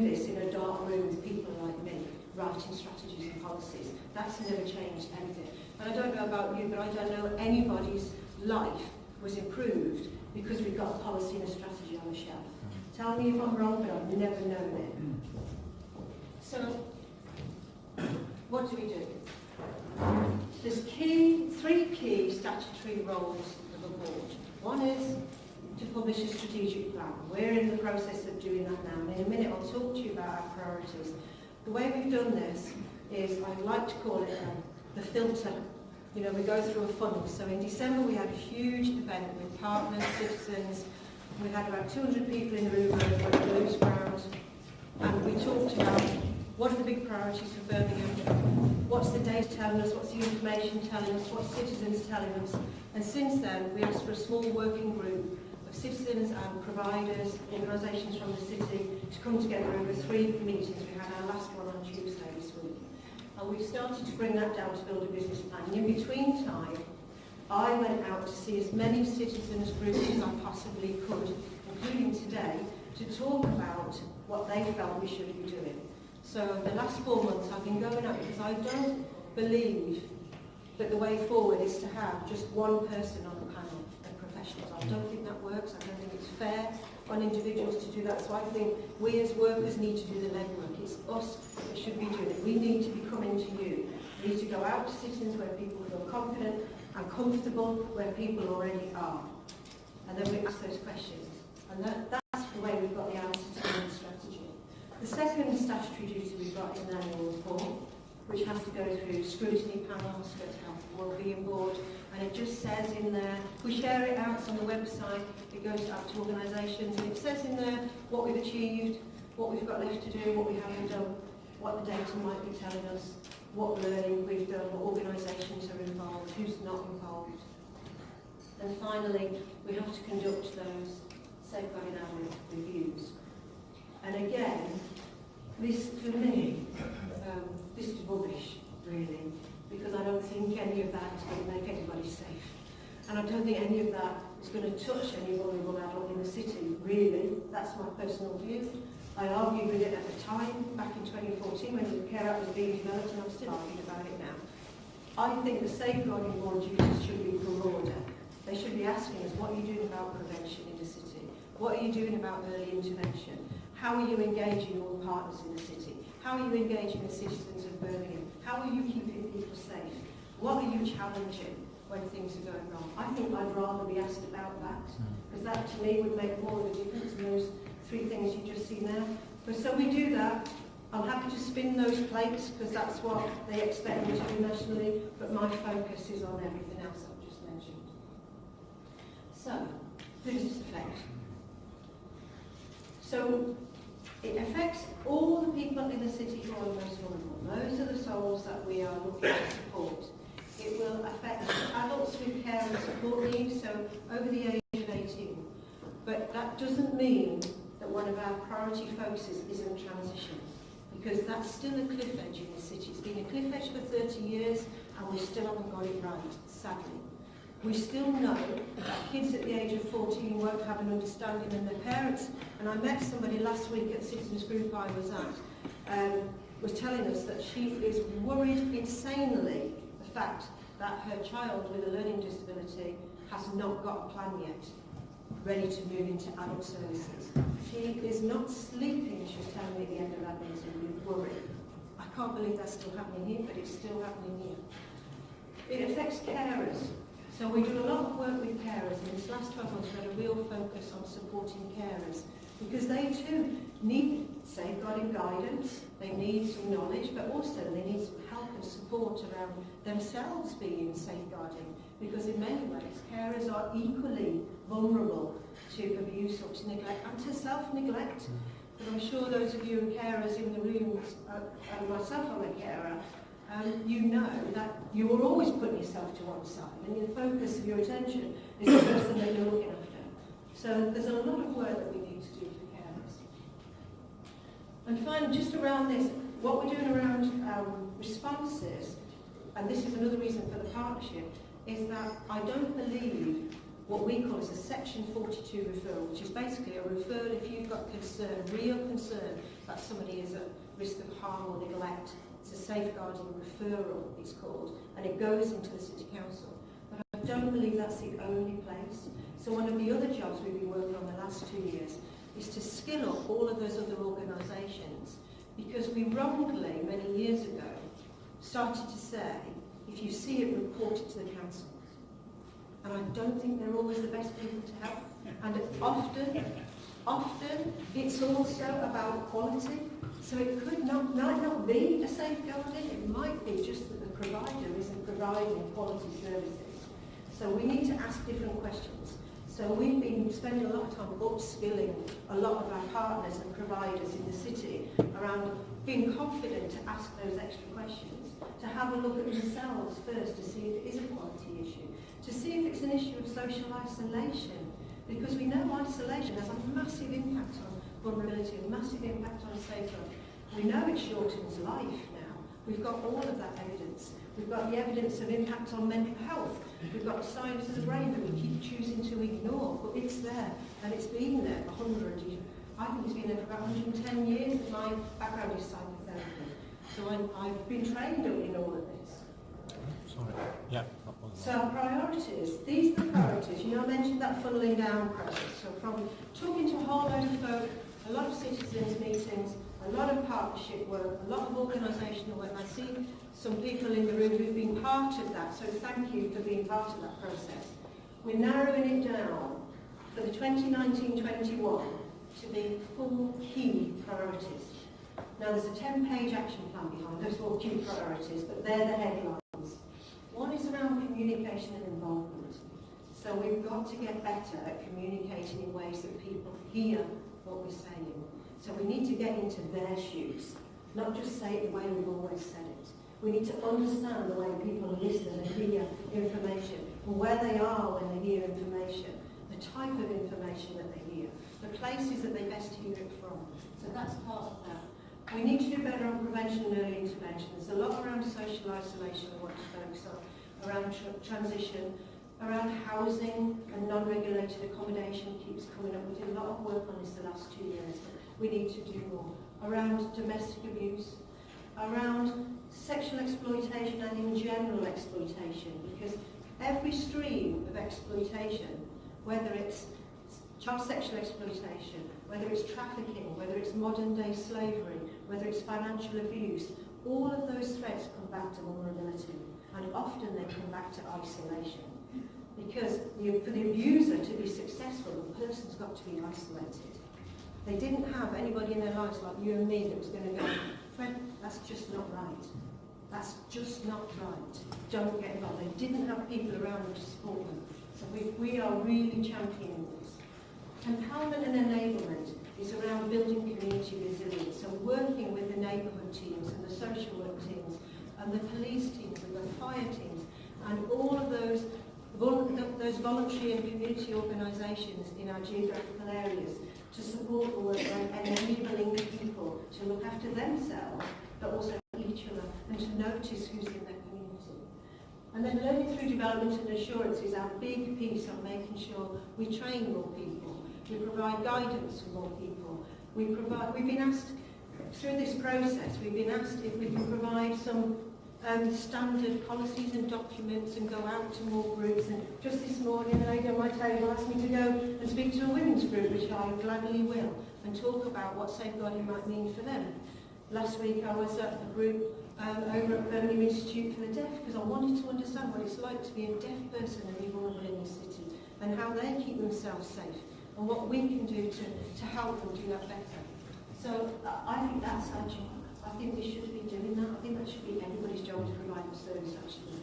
this in a dark room with people like me, writing strategies and policies. That's never changed anything. And I don't know about you, but I don't know anybody's life was improved because we got a policy and a strategy on the shelf. Tell me if I'm wrong, but I've never known it. So, what do? There's three key statutory roles of a board. One is to publish a strategic plan. We're in the process of doing that now, and in a minute I'll talk to you about our priorities. The way we've done this is, I like to call it the filter. You know, we go through a funnel. So in December we had a huge event with partners, citizens. We had about 200 people in the room over the Blues ground, and we talked about what are the big priorities for Birmingham, what's the data telling us, what's the information telling us, what's citizens telling us. And since then we asked for a small working group of citizens and providers, organisations from the city to come together over 3 meetings. We had our last one on Tuesday this week. And we've started to bring that down to build a business plan. And in between time, I went out to see as many citizens groups as I possibly could, including today, to talk about what they felt we should be doing. So the last 4 months I've been going out because I don't believe that the way forward is to have just one person on the panel of professionals. I don't think that works. I don't think it's fair on individuals to do that. So I think we as workers need to do the legwork. It's us that should be doing it. We need to be coming to you. We need to go out to citizens where people feel confident and comfortable, where people already are. And then we ask those questions. And that's the way we've got the answer to the strategy. The second statutory duty we've got is an annual report, which has to go through scrutiny panels, go to Health and Wellbeing Board, and it just says in there, we share it out, it's on the website, it goes out to organisations, and it says in there what we've achieved, what we've got left to do, what we haven't done, what the data might be telling us, what learning we've done, what organisations are involved, who's not involved. And finally, we have to conduct those safeguarding our reviews. And again, this for me, this is rubbish, really, because I don't think any of that is going to make anybody safe. And I don't think any of that is going to touch any vulnerable adult in the city, really. That's my personal view. I argued with it at the time, back in 2014, when the Care Act was being developed, and I'm still arguing about it now. I think the safeguarding board duties should be broader. They should be asking us, what are you doing about prevention in the city? What are you doing about early intervention? How are you engaging all partners in the city? How are you engaging the citizens of Birmingham? How are you keeping people safe? What are you challenging when things are going wrong? I think I'd rather be asked about that, because that to me would make more of a difference than those 3 things you just seen there. But so we do that. I'm happy to spin those plates, because that's what they expect me to do nationally, but my focus is on everything else I've just mentioned. So, who does this affect? So, it affects all the people in the city who are most vulnerable. Those are the souls that we are looking to support. It will affect adults with care and support needs, so over the age of 18. But that doesn't mean that one of our priority focuses isn't transition, because that's still a cliff edge in the city. It's been a cliff edge for 30 years, and we still haven't got it right, sadly. We still know that kids at the age of 14 won't have an understanding, and their parents, and I met somebody last week at a citizens group I was at, was telling us that she is worried insanely the fact that her child with a learning disability has not got a plan yet, ready to move into adult services. She is not sleeping, she was telling me at the end of that meeting, with worry. I can't believe that's still happening here, but it's still happening here. It affects carers. So we do a lot of work with carers, and this last 12 months we had a real focus on supporting carers, because they too need safeguarding guidance, they need some knowledge, but also they need some help and support around themselves being safeguarding, because in many ways carers are equally vulnerable to abuse or to neglect and to self-neglect. But I'm sure those of you who are carers in the rooms, and myself I'm a carer, you know that you are always putting yourself to one side, and the focus of your attention is the person that you're looking after. So there's a lot of work that we need to do for carers. And finally, just around this, what we're doing around responses, and this is another reason for the partnership, is that I don't believe what we call is a Section 42 referral, which is basically a referral if you've got concern, real concern that somebody is at risk of harm or neglect. It's a safeguarding referral, it's called, and it goes into the City Council. But I don't believe that's the only place. So one of the other jobs we've been working on the last 2 years is to skill up all of those other organisations, because we wrongly, many years ago, started to say, if you see it, report it to the council. And I don't think they're always the best people to help. And often it's also about quality. So it might not be a safeguarding, it might be just that the provider isn't providing quality services. So we need to ask different questions. So we've been spending a lot of time upskilling a lot of our partners and providers in the city around being confident to ask those extra questions, to have a look at themselves first to see if it is a quality issue, to see if it's an issue of social isolation, because we know isolation has a massive impact on vulnerability, a massive impact on safeguarding. We know it shortens life now. We've got all of that evidence. We've got the evidence of impact on mental health. We've got the science of the brain that we keep choosing to ignore, but it's there, and it's been there for hundreds. I think it's been there for about 110 years. My background is psychotherapy, so I've been trained in all of this. Sorry. Yeah. So priorities, these are the priorities. You know, I mentioned that funneling down process. So from talking to a whole load of folk, a lot of citizens meetings, a lot of partnership work, a lot of organisational work. I see some people in the room who've been part of that, so thank you for being part of that process. We're narrowing it down for the 2019-21 to be 4 key priorities. Now there's a 10-page action plan behind those 4 key priorities, but they're the headlines. One is around communication and involvement. So we've got to get better at communicating in ways that people hear what we're saying. So we need to get into their shoes, not just say it the way we've always said it. We need to understand the way people listen and hear information, and where they are when they hear information, the type of information that they hear, the places that they best hear it from. So that's part of that. We need to do better on prevention and early intervention. There's a lot around social isolation we want to focus on, around transition, around housing and non-regulated accommodation keeps coming up. We did a lot of work on this the last 2 years, but we need to do more. Around domestic abuse, around sexual exploitation and in general exploitation, because every stream of exploitation, whether it's child sexual exploitation, whether it's trafficking, whether it's modern day slavery, whether it's financial abuse, all of those threats come back to vulnerability, and often they come back to isolation. Because for the abuser to be successful, the person's got to be isolated. They didn't have anybody in their lives like you and me that was going to go, Fred, that's just not right. That's just not right. Don't get involved. They didn't have people around them to support them. So we are really championing this. Empowerment and enablement is around building community resilience. So working with the neighbourhood teams and the social work teams and the police teams and the fire teams and all of those voluntary and community organisations in our geographical areas to support the work and enabling the people to look after themselves, but also each other, and to notice who's in their community. And then learning through development and assurance is our big piece on making sure we train more people, we provide guidance for more people. We've been asked, through this process, we've been asked if we can provide some standard policies and documents and go out to more groups. And just this morning, a lady on my table asked me to go and speak to a women's group, which I gladly will, and talk about what safeguarding might mean for them. Last week I was at a group over at Birmingham Institute for the Deaf, because I wanted to understand what it's like to be a deaf person and be vulnerable in this city, and how they keep themselves safe, and what we can do to help them do that better. So I think that's our job. I think we should be doing that. I think that should be everybody's job to provide the service, actually.